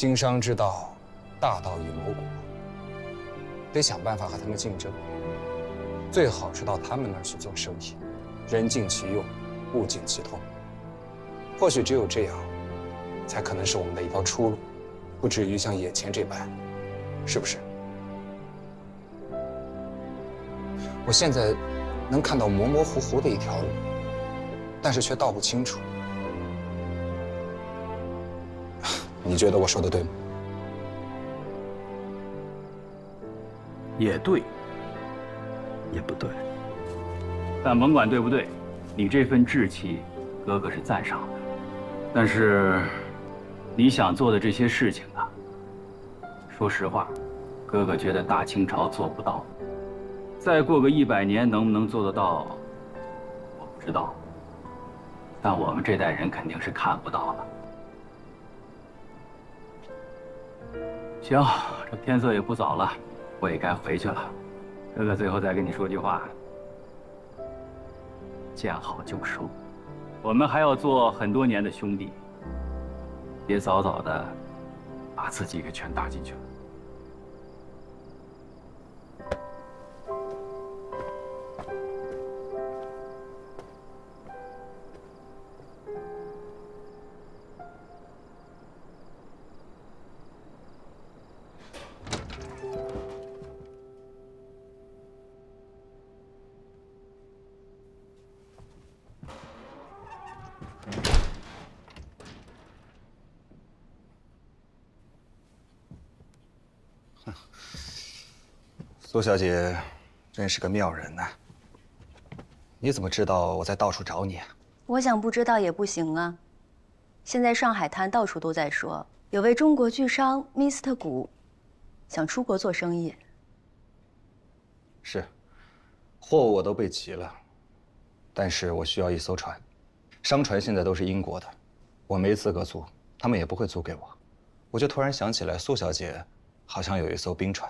经商之道，大道以谋国，得想办法和他们竞争。最好是到他们那儿去做生意，人尽其用，物尽其通。或许只有这样，才可能是我们的一条出路，不至于像眼前这般，是不是？我现在能看到模模糊糊的一条路，但是却道不清楚。你觉得我说的对吗？也对，也不对。但甭管对不对，你这份志气，哥哥是赞赏的。但是，你想做的这些事情啊，说实话，哥哥觉得大清朝做不到。再过个100年，能不能做得到，我不知道。但我们这代人肯定是看不到了。行，这天色也不早了，我也该回去了。哥哥最后再跟你说句话：见好就收。我们还要做很多年的兄弟，别早早的把自己给全搭进去了。苏小姐，真是个妙人呐！你怎么知道我在到处找你啊？我想不知道也不行啊。现在上海滩到处都在说，有位中国巨商 Mr. 谷想出国做生意。是，货物我都备齐了，但是我需要一艘船。商船现在都是英国的，我没资格租，他们也不会租给我。我就突然想起来，苏小姐好像有一艘冰船。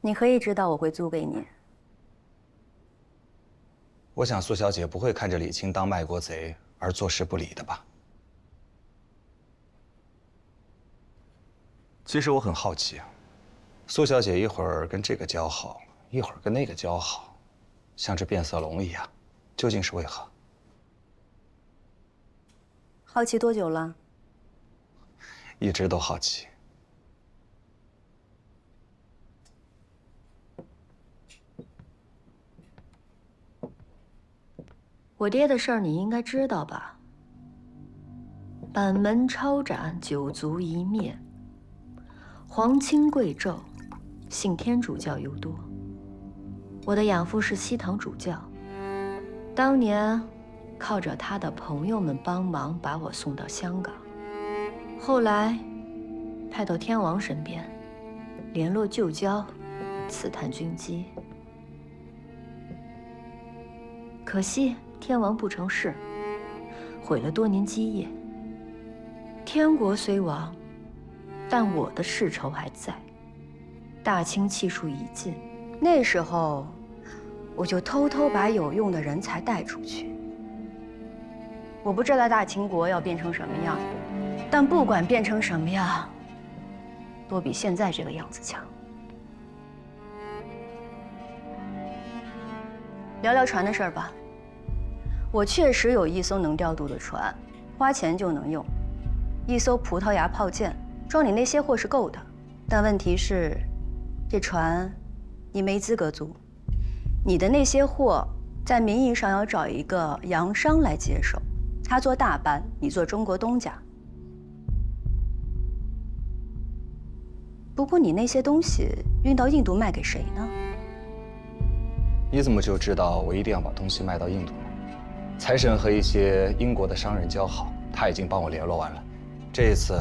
你可以知道我会租给你。我想苏小姐不会看着李青当卖国贼而坐视不理的吧？其实我很好奇，苏小姐一会儿跟这个交好，一会儿跟那个交好，像只变色龙一样，究竟是为何？好奇多久了？一直都好奇。我爹的事儿你应该知道吧？板门抄斩，九族一灭。皇亲贵胄，信天主教尤多。我的养父是西堂主教，当年靠着他的朋友们帮忙把我送到香港，后来派到天王身边，联络旧交，刺探军机。可惜天王不成事，毁了多年基业。天国虽亡，但我的世仇还在。大清气数已尽，那时候我就偷偷把有用的人才带出去。我不知道大清国要变成什么样，但不管变成什么样，都比现在这个样子强。聊聊船的事儿吧。我确实有一艘能调度的船，花钱就能用。一艘葡萄牙炮舰，装你那些货是够的。但问题是，这船你没资格租。你的那些货在名义上要找一个洋商来接手，他做大班，你做中国东家。不过你那些东西运到印度卖给谁呢？你怎么就知道我一定要把东西卖到印度呢？财神和一些英国的商人交好，他已经帮我联络完了。这一次，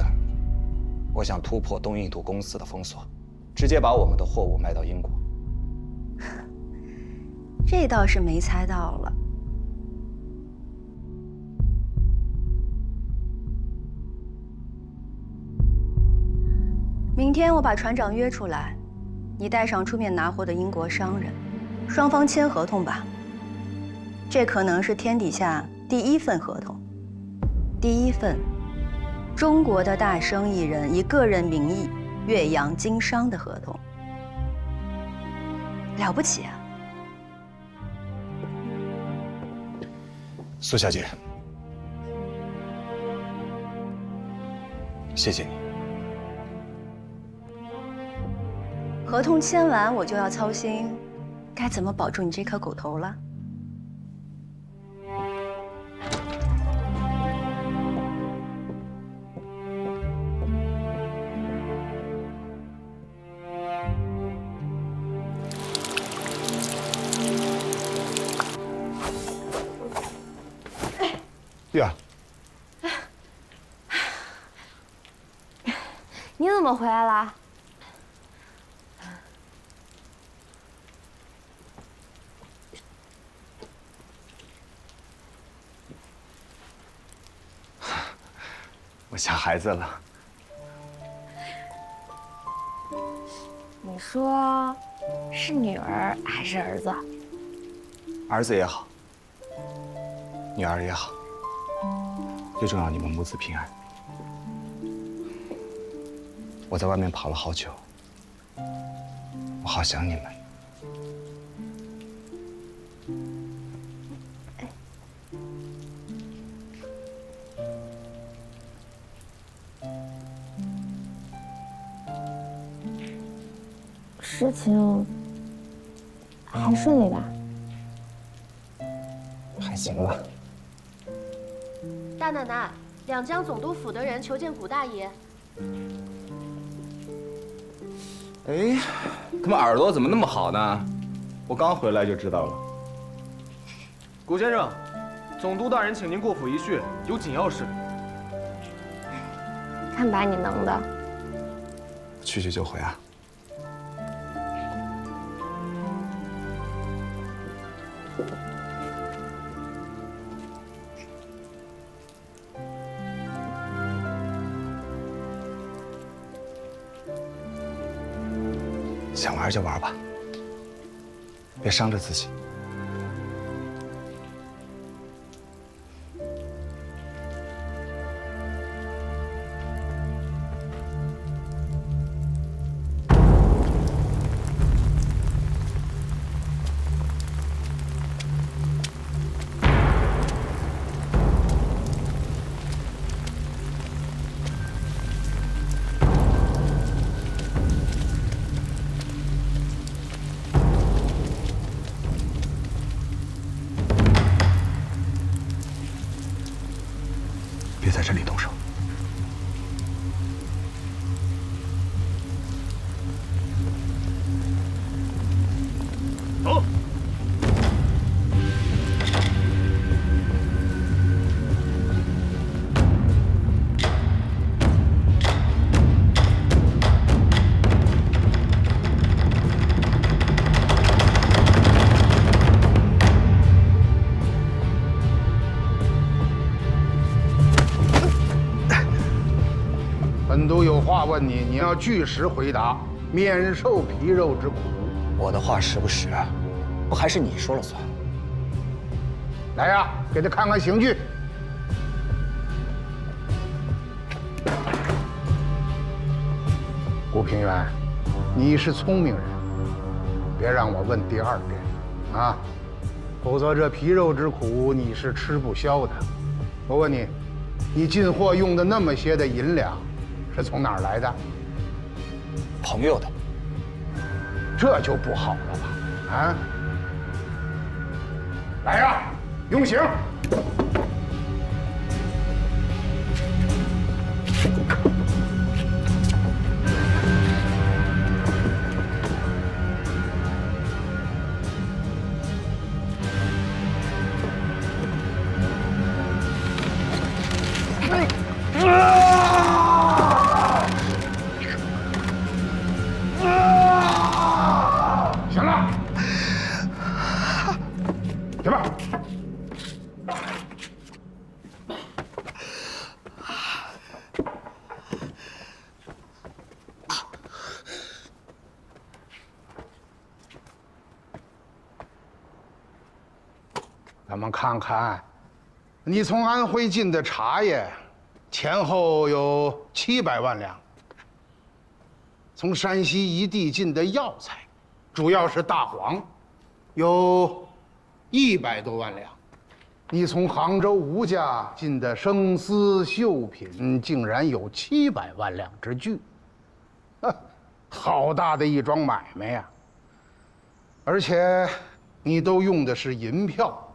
我想突破东印度公司的封锁，直接把我们的货物卖到英国。这倒是没猜到了。明天我把船长约出来，你带上出面拿货的英国商人，双方签合同吧。这可能是天底下第一份合同，第一份中国的大生意人以个人名义岳阳经商的合同，了不起啊！苏小姐，谢谢你。合同签完，我就要操心该怎么保住你这颗狗头了。玉儿，你怎么回来了？我想孩子了。你说是女儿还是儿子？儿子也好，女儿也好，最重要你们母子平安。我在外面跑了好久，我好想你们。事情还顺利吧？还行吧。大奶奶，两江总督府的人求见谷大爷。哎，他们耳朵怎么那么好呢？我刚回来就知道了。谷先生，总督大人请您过府一叙，有紧要事。看把你能的！去就回啊。想玩就玩吧，别伤着自己。别在这里动手。走。本督有话问你，你要据实回答，免受皮肉之苦。我的话实不实，不还是你说了算？来呀，给他看看刑具。顾平原，你是聪明人，别让我问第二遍啊，否则这皮肉之苦你是吃不消的。我问你，你进货用的那么些的银两，是从哪儿来的？朋友的。这就不好了吧？啊！来呀，用刑！行了，去吧。咱们看看，你从安徽进的茶叶，前后有700万两。从山西一地进的药材，主要是大黄，有100多万两。你从杭州吴家进的生丝绣品，竟然有700万两之巨，好大的一桩买卖呀！而且你都用的是银票，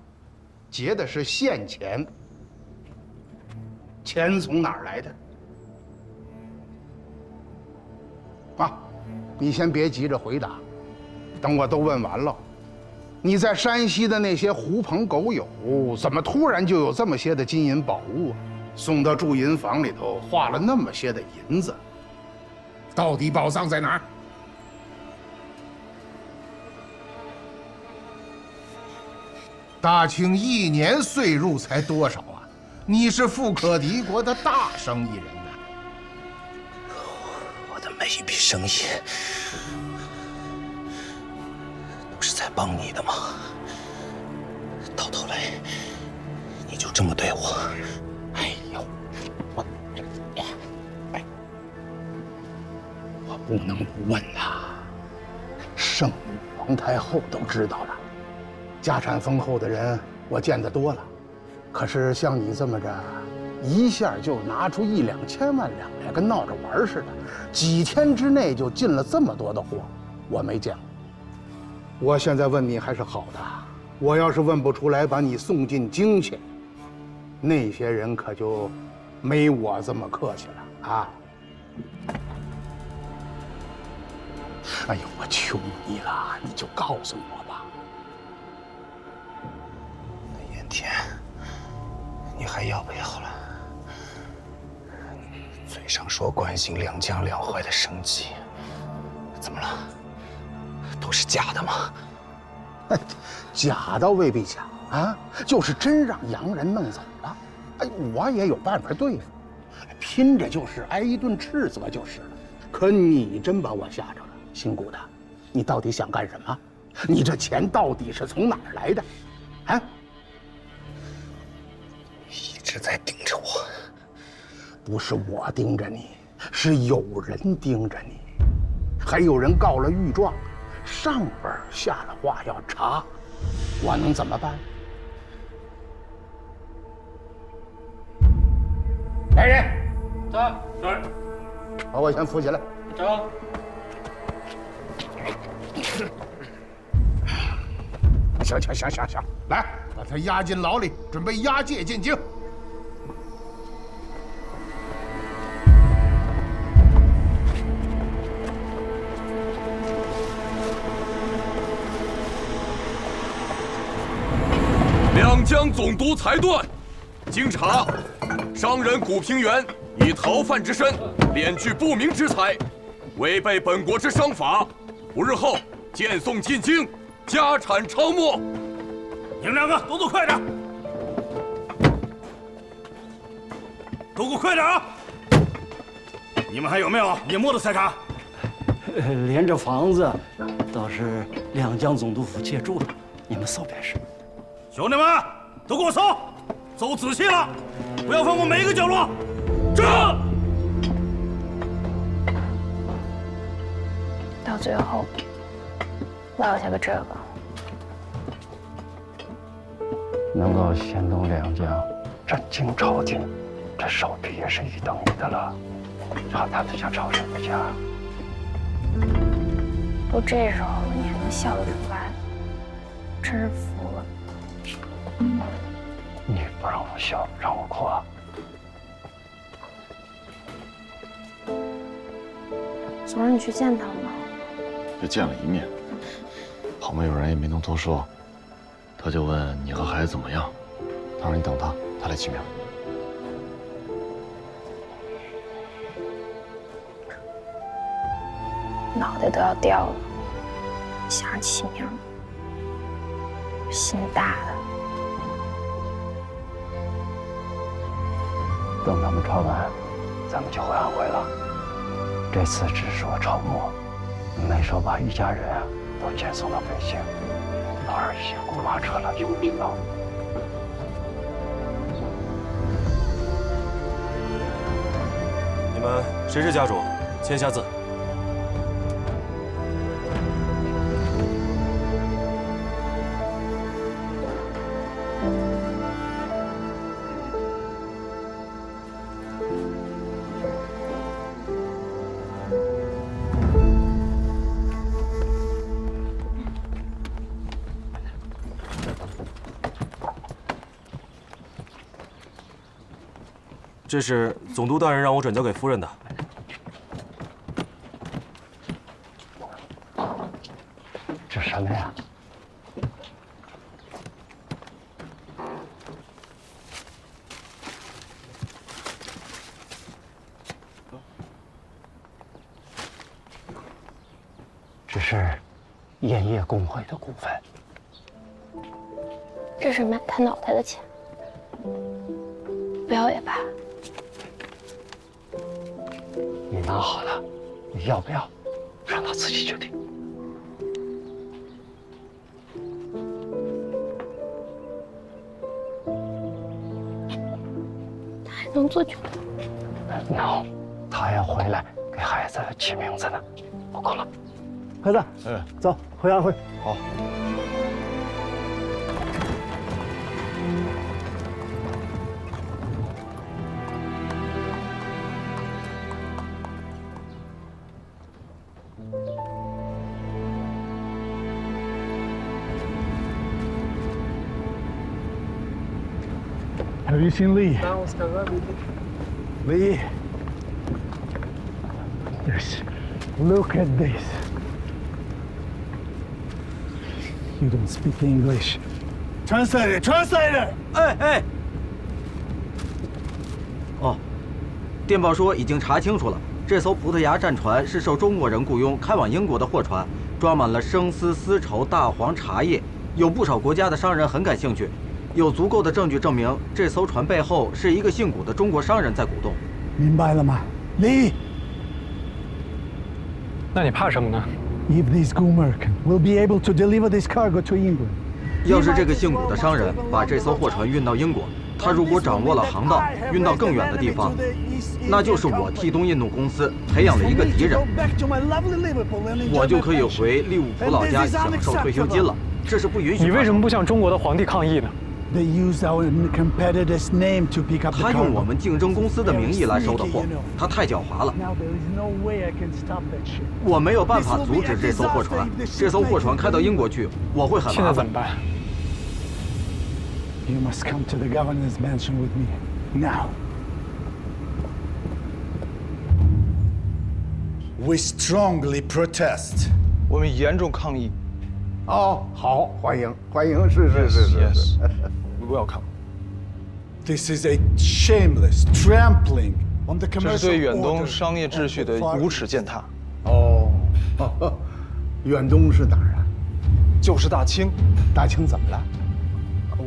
结的是现钱，钱从哪儿来的？啊，你先别急着回答，等我都问完了。你在山西的那些狐朋狗友，怎么突然就有这么些的金银宝物啊？送到驻银坊里头花了那么些的银子，到底宝藏在哪儿？大清1年岁入才多少啊？你是富可敌国的大生意人呐！我的每一笔生意都是在帮你的忙，到头来你就这么对我？哎呦，我不能不问呐。圣母皇太后都知道了，家产丰厚的人我见得多了，可是像你这么着，一下就拿出1、2千万两来，跟闹着玩似的，几天之内就进了这么多的货，我没见过。我现在问你还是好的，我要是问不出来，把你送进京去，那些人可就没我这么客气了啊！哎呦，我求你了，你就告诉我吧。那盐田，你还要不要了？嘴上说关心两江两淮的生计，怎么了？都是假的吗？假倒未必假啊，就是真让洋人弄走了，哎，我也有办法对付，拼着就是挨一顿斥责就是了。可你真把我吓着了，姓谷的，你到底想干什么？你这钱到底是从哪儿来的？啊？一直在盯着我。不是我盯着你，是有人盯着你，还有人告了御状，上边下了话要查，我能怎么办？来人，在这儿，把我先扶起来。走。行，来，把他押进牢里，准备押解进京。两江总督裁断，经查，商人谷平原以逃犯之身敛聚不明之财，违背本国之商法，5日后见送进京，家产抄没。你们两个都快点，都给我快点啊！你们还有没有隐没的财产？连这房子都是两江总督府借住的，你们搜便是。兄弟们，都给我搜，搜仔细了，不要放过每一个角落。这到最后落下个这个，能够牵动两江，震惊朝廷，这手笔也是一等一的了。好大的想朝什么家？都这时候了，你还能笑得出来，真是服了。你不让我笑，让我哭啊！昨儿你去见他了吗？就见了一面，旁边有人也没能多说。他就问你和孩子怎么样，他说你等他，他来起名。脑袋都要掉了，想着起名，心大的。等他们抄完，咱们就回安徽了。这次只说抄没，没说把一家人都遣送到北京。老二已经过马车了，就不知道。你们谁是家主？签下字。这是总督大人让我转交给夫人的。这什么呀？这是盐业工会的股份。这是买他脑袋的钱，不要也罢。你拿好了，你要不要，让他自己决定。他还能做决定？No， 他要回来给孩子起名字呢。不够了，孩子，走，回安徽。好。Have you seen Lee? Lee? Yes. Look at this. You don't speak English. Translator! Translator! 哎！哦，电报说已经查清楚了，这艘葡萄牙战船是受中国人雇佣开往英国的货船，装满了生丝、丝绸、大黄、茶叶，有不少国家的商人很感兴趣。有足够的证据证明，这艘船背后是一个姓古的中国商人在鼓动。明白了吗，李？那你怕什么呢 ？If this Gumerkan will be able to deliver this cargo to England， 要是这个姓古的商人把这艘货船运到英国，他如果掌握了航道，运到更远的地方，那就是我替东印度公司培养了一个敌人，我就可以回利物浦老家享受退休金了。这是不允许。你为什么不向中国的皇帝抗议呢？ They use our competitor's name to pick up the cargo. 他用我们竞争公司的名义来收的货，他太狡猾了。我没有办法阻止这艘货船。这艘货船开到英国去，我会很麻烦。现在怎么办 ？You must come to the governor's mansion with me now. We strongly protest. 我们严重抗议。哦，好，欢迎，欢迎，是。Welcome. This is a shameless trampling on the commercial order. 这是对远东商业秩序的无耻践踏。哦，远东是哪儿啊？就是大清。大清怎么了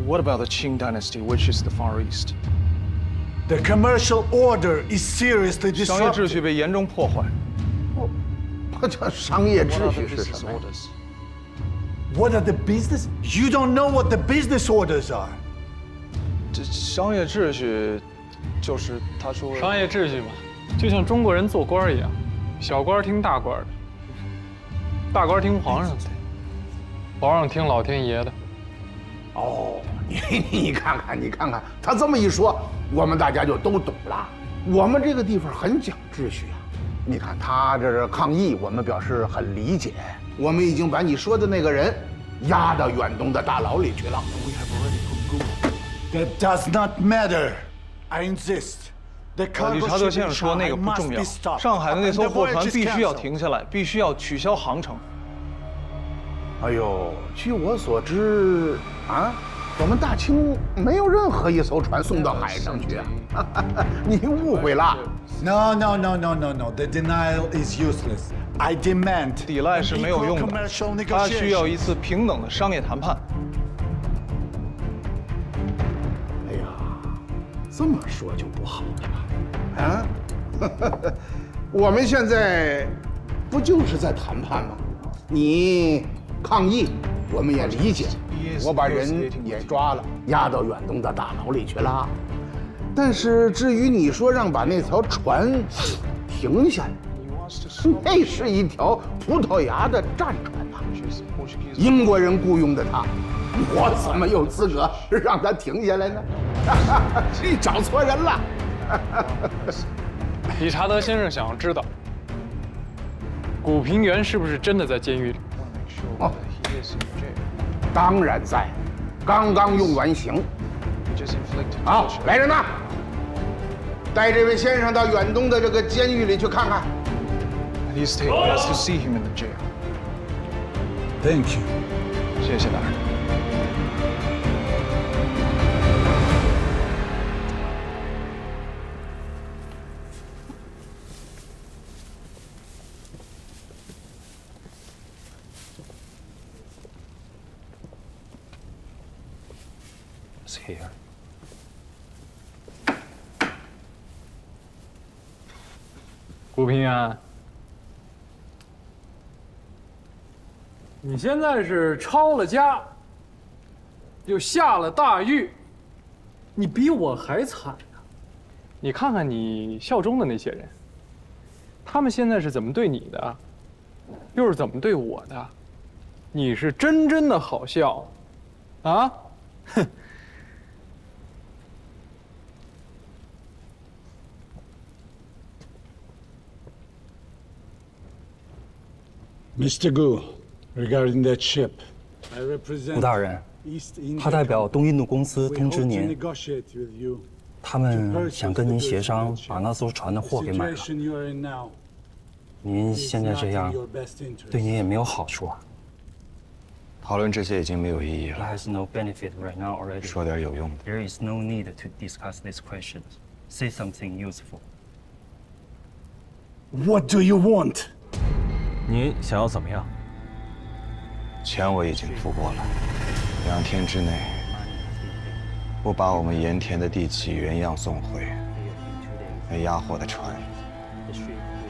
？What about the Qing dynasty, which is the Far East? The commercial order is seriously disrupted. 商业秩序被严重破坏。不叫商业秩序是什么 ？What are the business? You don't know what the business orders are. 这商业秩序，就是他说商业秩序嘛，就像中国人做官一样，小官听大官的，大官听皇上的，皇上听老天爷的。哦，你看看，他这么一说，我们大家就都懂了。我们这个地方很讲秩序啊。你看他这是抗议，我们表示很理解。我们已经把你说的那个人押到远东的大牢里去了。That does not matter. I insist. 理查德先生说那个不重要，上海的那艘货船必须要停下来，必须要取消航程。哎呦，据我所知，啊，我们大清没有任何一艘船送到海上去啊！你误会了。No. The denial is useless. I demand. 抵赖是没有用的，他需要一次平等的商业谈判。哎呀，这么说就不好了啊！我们现在不就是在谈判吗？你抗议，我们也理解。我把人也抓了，押到远东的大牢里去了。但是至于你说让把那条船停下来，那是一条葡萄牙的战船呐，英国人雇佣的它，我怎么有资格让它停下来呢？你找错人了。理查德先生想要知道，古平原是不是真的在监狱里？哦，当然在，刚刚用完刑。好，来人呐，带这位先生到远东的这个监狱里去看看。He's to see him in the jail. Thank you. 谢谢大人。It's here. 古平原，你现在是抄了家，又下了大狱，你比我还惨啊！你看看你效忠的那些人，他们现在是怎么对你的，又是怎么对我的？你是真正的好笑，啊？哼！ Mr. Gu, regarding that ship, I 吴大人，他代表东印度公司通知您，他们想跟您协商把那艘船的货给买了。您现在这样，对您也没有好处啊。讨论这些已经没有意义了。 Has no benefit right now already. 说点有用的。 There is no need to discuss these questions. Say something useful. What do you want? 您想要怎么样？钱我已经付过了，2天之内不把我们盐田的地契原样送回，那押货的船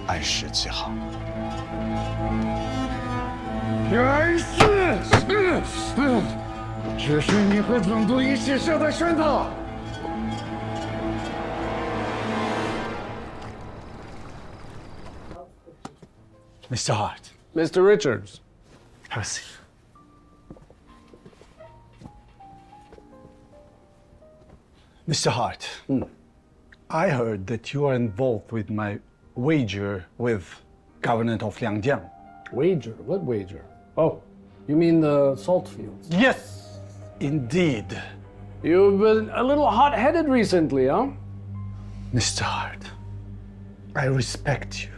按时起航。该死！这是你和总督一起设的圈套。 Mr. Hart. Mr. Richards. Have a seat. Mr. Hart, I heard that you are involved with my wager with Governor of Liangjiang. Wager? What wager? Oh, you mean the salt fields? Yes, indeed. You've been a little hot-headed recently, huh? Mr. Hart, I respect you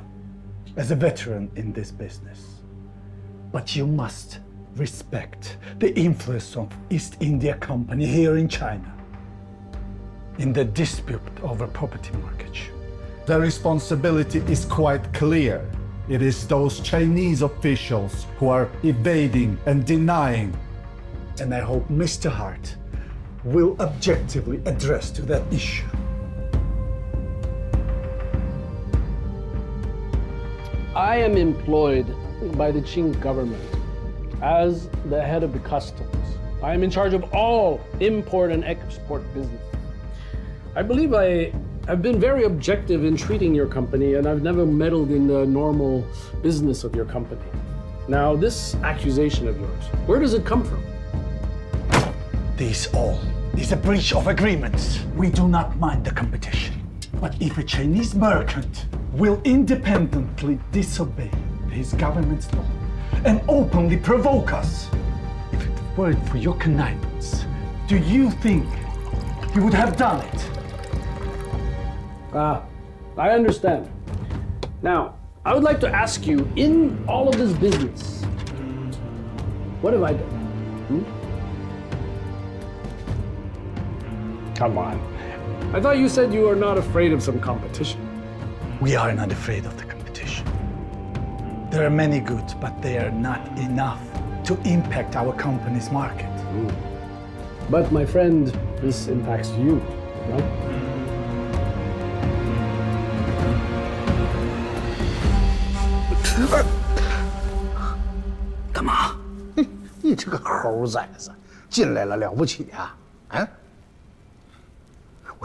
as a veteran in this business, but you must respect the influence of East India Company here in China in the dispute over property mortgage. The responsibility is quite clear. It is those Chinese officials who are evading and denying. And I hope Mr. Hart will objectively address to that issue. I am employed by the Qing government as the head of the customs. I am in charge of all import and export business. I believe I have been very objective in treating your company, and I've never meddled in the normal business of your company. Now, this accusation of yours, where does it come from? This all is a breach of agreements. We do not mind the competition. But if a Chinese merchant will independently disobey his government's law and openly provoke us, if it weren't for your connivance, do you think he would have done it? I understand. Now, I would like to ask you, in all of this business, what have I done? Come on. I thought you said you are not afraid of some competition. We are not afraid of the competition. There are many goods, but they are not enough to impact our company's market. But my friend, this impacts you, no? 干嘛？你这个猴崽子，进来了了不起啊？啊！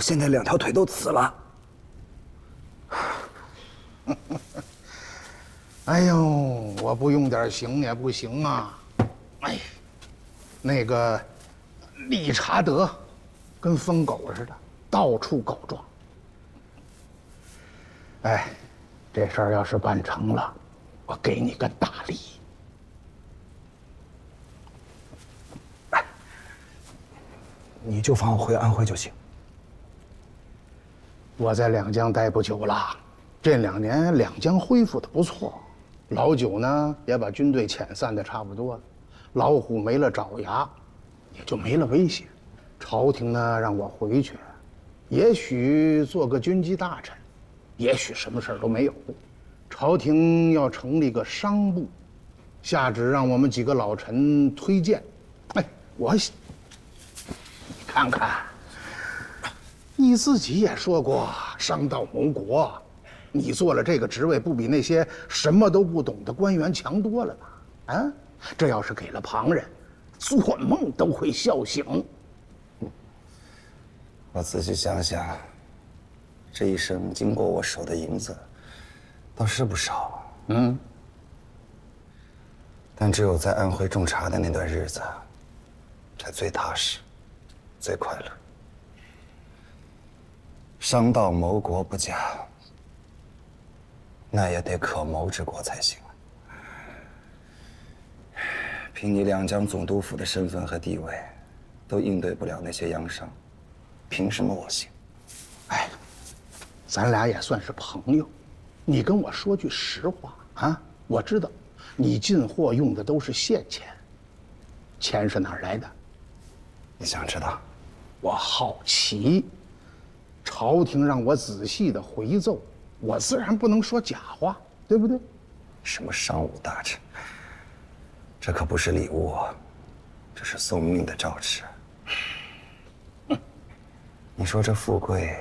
我现在2条腿都紫了。哎呦，我不用点刑也不行啊！哎，那个理查德跟疯狗似的，到处告状。哎，这事儿要是办成了，我给你个大礼。你就放我回安徽就行。我在两江待不久了，这2年两江恢复的不错，老九呢也把军队遣散的差不多了，老虎没了爪牙，也就没了威胁。朝廷呢让我回去，也许做个军机大臣，也许什么事儿都没有。朝廷要成立个商部，下旨让我们几个老臣推荐。哎，你看看。你自己也说过，商道谋国，你做了这个职位，不比那些什么都不懂的官员强多了吗？啊，这要是给了旁人，做梦都会笑醒。我仔细想想，这一生经过我手的银子，倒是不少。但只有在安徽种茶的那段日子，才最踏实，最快乐。商道谋国不假，那也得可谋之国才行。凭你两江总督府的身份和地位，都应对不了那些洋商，凭什么我行？哎，咱俩也算是朋友，你跟我说句实话啊，我知道你进货用的都是现钱，钱是哪儿来的？你想知道？我好奇。朝廷让我仔细的回奏，我自然不能说假话，对不对？什么商务大臣，这可不是礼物啊，这是送命的诏旨。你说这富贵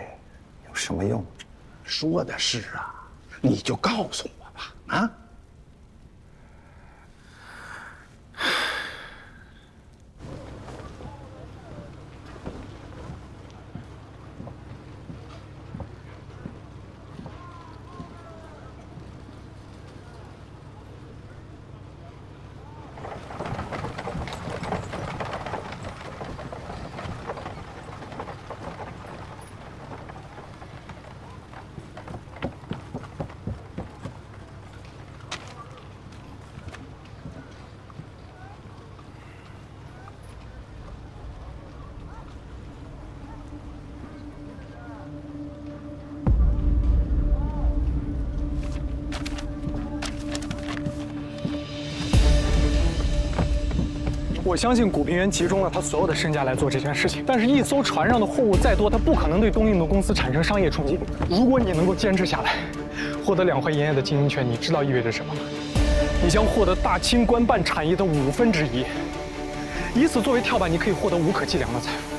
有什么用？说的是啊，你就告诉我吧，啊？我相信古平原集中了他所有的身家来做这件事情，但是一艘船上的货物再多，他不可能对东印度公司产生商业冲击。如果你能够坚持下来，获得2会盐业的经营权，你知道意味着什么吗？你将获得大清官办产业的1/5，以此作为跳板，你可以获得无可计量的财富。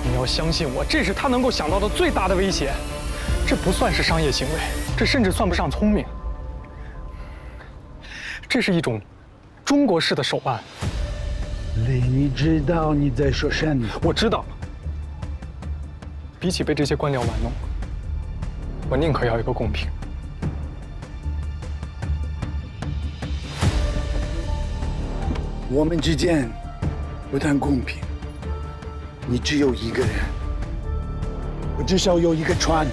你要相信我，这是他能够想到的最大的威胁。这不算是商业行为，这甚至算不上聪明。这是一种中国式的手腕。你知道你在说什么？我知道。比起被这些官僚玩弄，我宁可要一个公平。我们之间不谈公平。你只有一个人，我至少有一个船。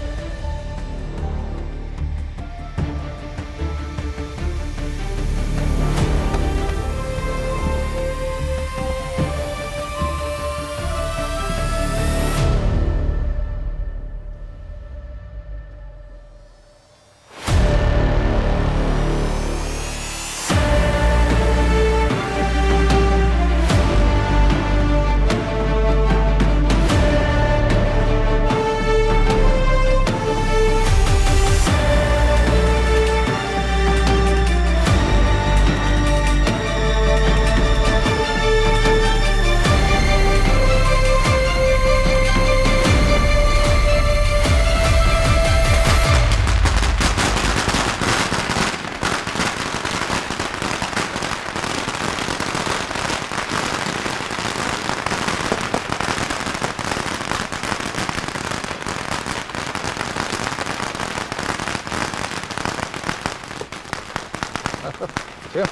请。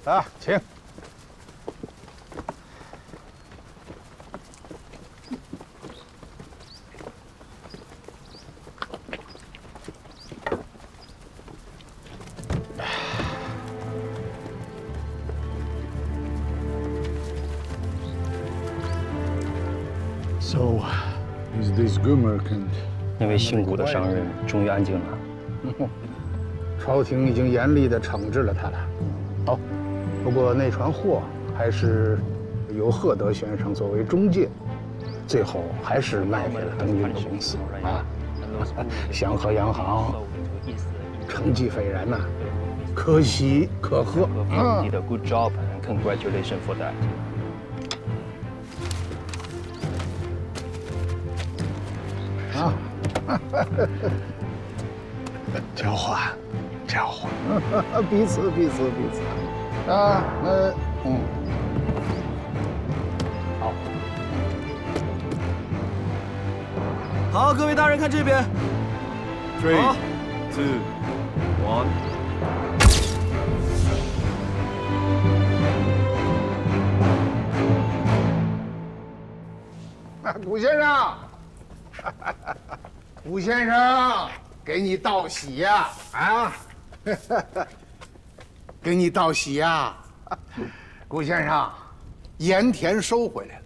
啊，请。So, is this good merchant? 那位姓谷的商人终于安静了。朝廷已经严厉地惩治了他了。好，不过那船货还是由赫德先生作为中介，最后还是卖给了东印度公司啊。祥和洋行成绩斐然呐，可喜可贺。Did a good job and congratulations for that. 啊，交换，彼此啊，好，好，各位大人看这边。3, 2, 1。谷先生。谷先生，给你道喜呀！啊，给你道喜呀！谷先生，盐田收回来了。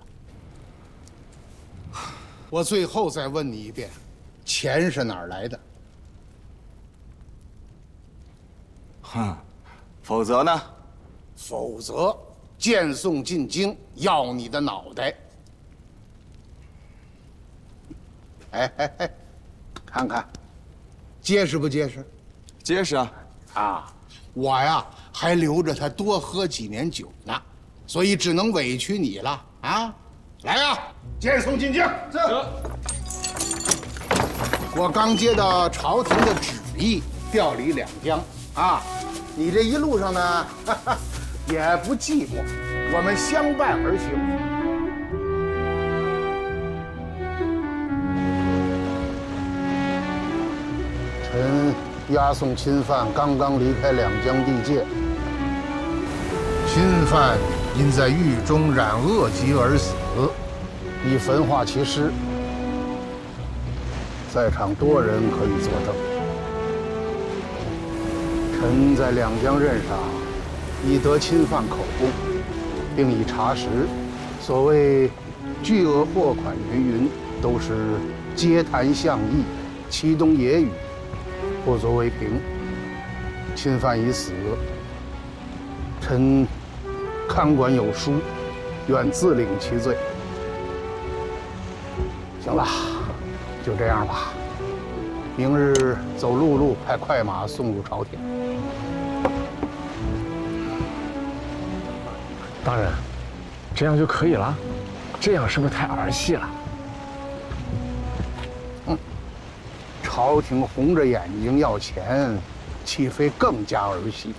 我最后再问你一遍，钱是哪儿来的？哼，否则呢？否则，荐送进京，要你的脑袋。哎，看看，结实不结实？结实啊！啊，我呀还留着他多喝几年酒呢，所以只能委屈你了啊！来呀，荐送进京。是。我刚接到朝廷的旨意，调离两江啊。你这一路上呢，也不寂寞，我们相伴而行。臣押送钦犯刚刚离开两江地界，钦犯因在狱中染恶疾而死，已焚化其尸。在场多人可以作证。臣在两江任上，已得钦犯口供，并已查实，所谓巨额货款云，都是街谈巷议，其中野语。不足为凭，钦犯已死，臣看管有书，愿自领其罪。行了，就这样吧。明日走陆路，派快马送入朝廷。大人，这样就可以了？这样是不是太儿戏了？朝廷红着眼睛要钱，岂非更加儿戏？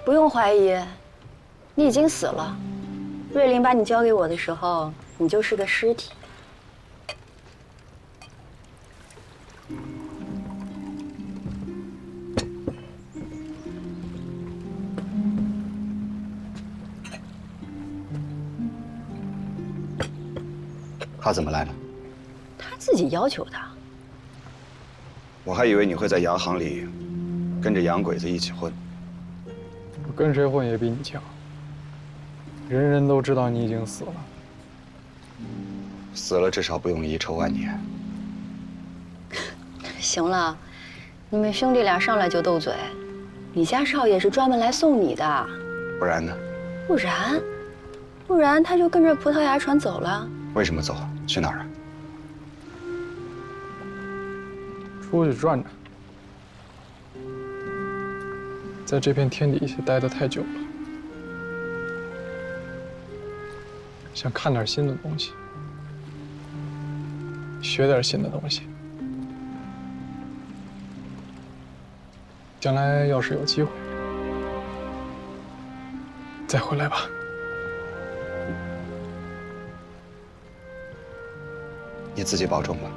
不用怀疑，你已经死了。瑞林把你交给我的时候，你就是个尸体。他怎么来了？他自己要求的。我还以为你会在洋行里跟着洋鬼子一起混。我跟谁混也比你强。人人都知道你已经死了。死了至少不用遗臭万年。行了，你们兄弟俩上来就斗嘴，你家少爷是专门来送你的。不然呢？不然他就跟着葡萄牙船走了。为什么走？去哪儿啊？出去转转。在这片天底下待得太久了，想看点新的东西，学点新的东西。将来要是有机会，再回来吧。你自己保重吧。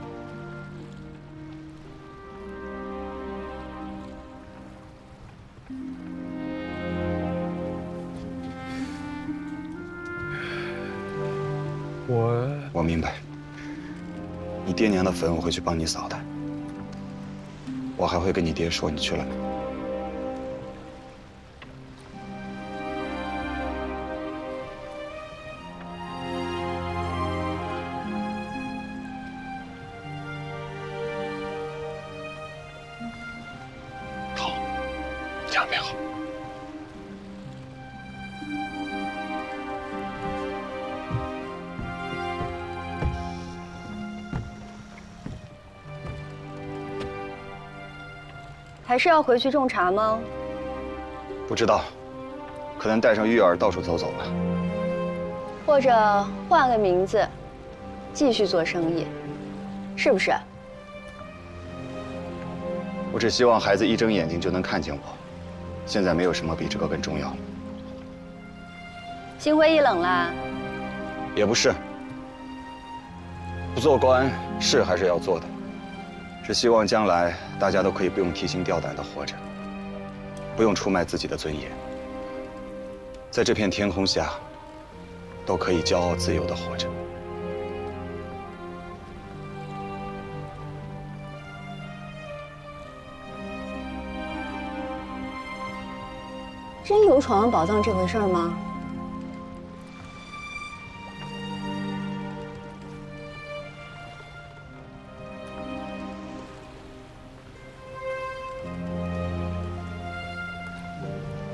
我明白，你爹娘的坟我会去帮你扫的。我还会跟你爹说你去了哪。好，你安排好。还是要回去种茶吗？不知道，可能带上玉儿到处走走吧。或者换个名字，继续做生意，是不是？我只希望孩子一睁眼睛就能看见我。现在没有什么比这个更重要了。心灰意冷啦？也不是，不做官是还是要做的。只希望将来大家都可以不用提心吊胆地活着，不用出卖自己的尊严，在这片天空下，都可以骄傲自由地活着。真有闯王宝藏这回事吗？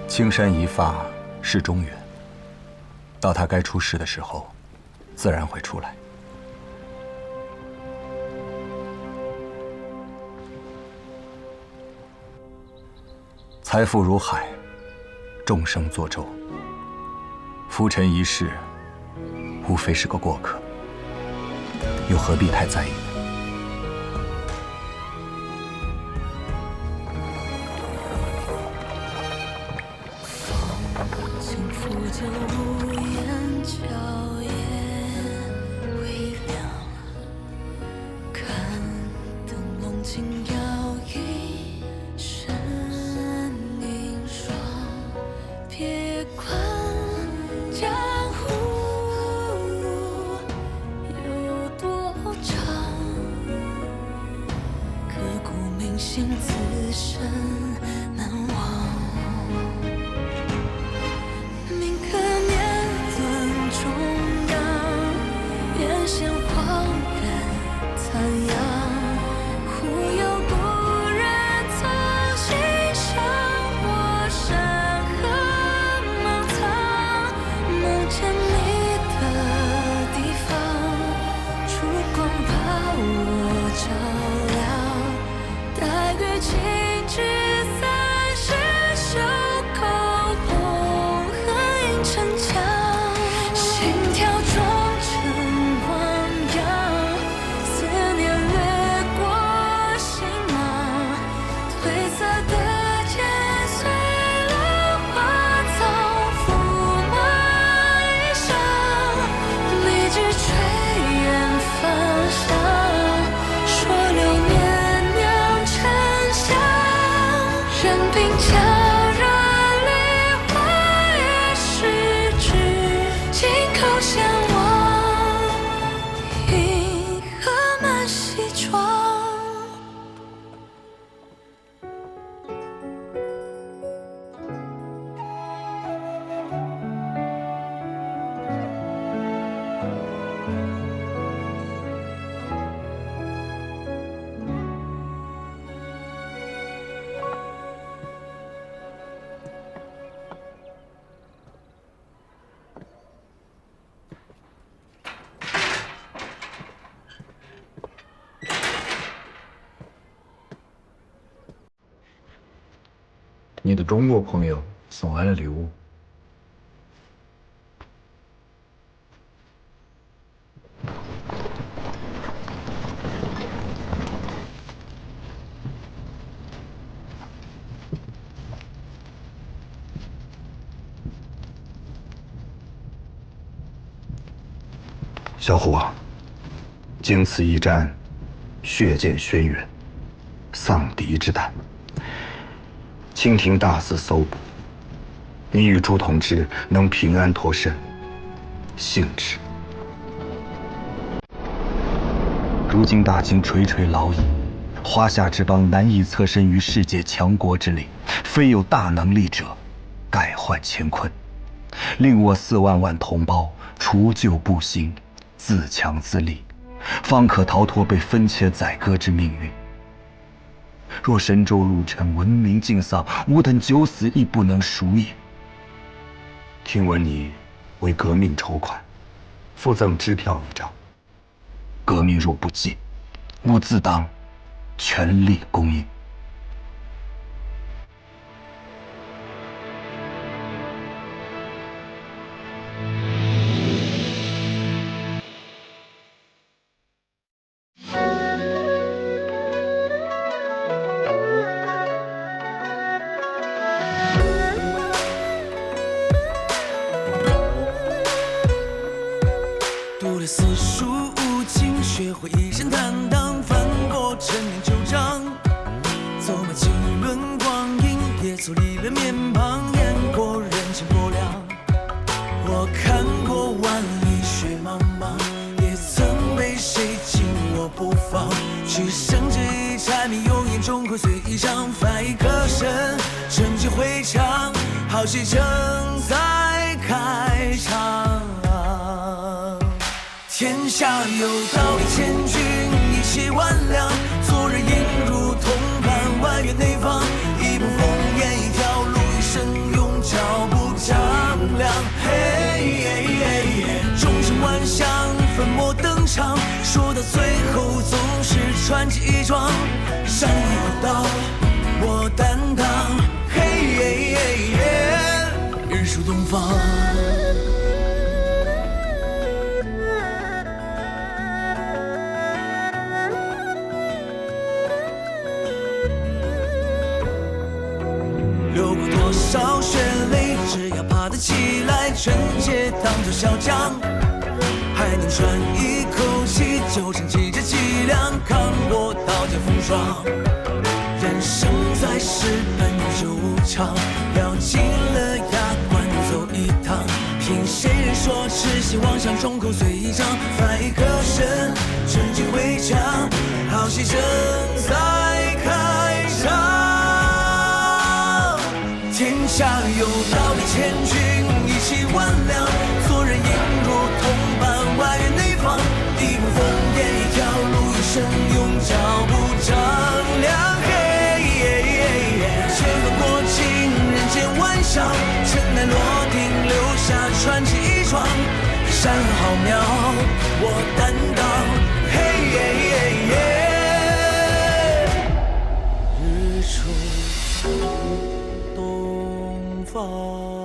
青山一发是中原，到他该出世的时候，自然会出来。财富如海，众生作舟。浮沉一世，无非是个过客，又何必太在意呢？就无言角也微亮，看灯笼轻摇一身凝霜，别管江湖路有多长，刻骨铭心，此生难忘。鲜恍然残阳，忽有故人从心上过山河茫苍，梦见你的地方，烛光把我照亮，待月静止三世袖口红痕映城墙，心跳中你的中国朋友送来了礼物。小虎啊，经此一战，血溅轩辕，丧敌之胆。清廷大肆搜捕，你与朱同志能平安脱身，幸之。如今大清垂垂老矣，华夏之邦难以侧身于世界强国之力，非有大能力者，改换乾坤，令我4万万同胞除旧布新，自强自立，方可逃脱被分切宰割之命运。若神州陆沉，文明尽丧，吾等九死亦不能赎也。听闻你为革命筹款，附赠支票1张。革命若不济，吾自当全力供应。读了四书五经，学会一身坦荡，翻过陈年旧账，走马几轮光阴，也走历了面庞，演过人情薄凉。我看过万里雪茫茫，也曾被谁紧握不放，只剩这一柴米油盐，终会随衣裳，翻一个身，趁机回肠，好戏正在开场。天下有道理千钧一气万两，做人应如同伴，外圆内方，一步烽烟，一条路，一生用脚步丈量。嘿，众生万象，粉墨登场，说到最后总是传奇一桩。山有道，我担当。嘿，日出东方。流过多少血泪，只要爬得起来，纯洁当作小将，还能喘一口气，就撑起这脊梁，扛过刀剑风霜。人生在世本就长，咬紧了牙关走一趟，凭谁人说痴心妄想，众口随一张，翻一个身，纯净回肠，好戏正在开场。天下有道理千钧一气万两，做人应如同伴，外圆内方，一步烽烟，一条路，一生用脚步丈量。千河过尽人间万象，尘埃落定留下传奇一桩。山河浩渺，我担当。日出东方。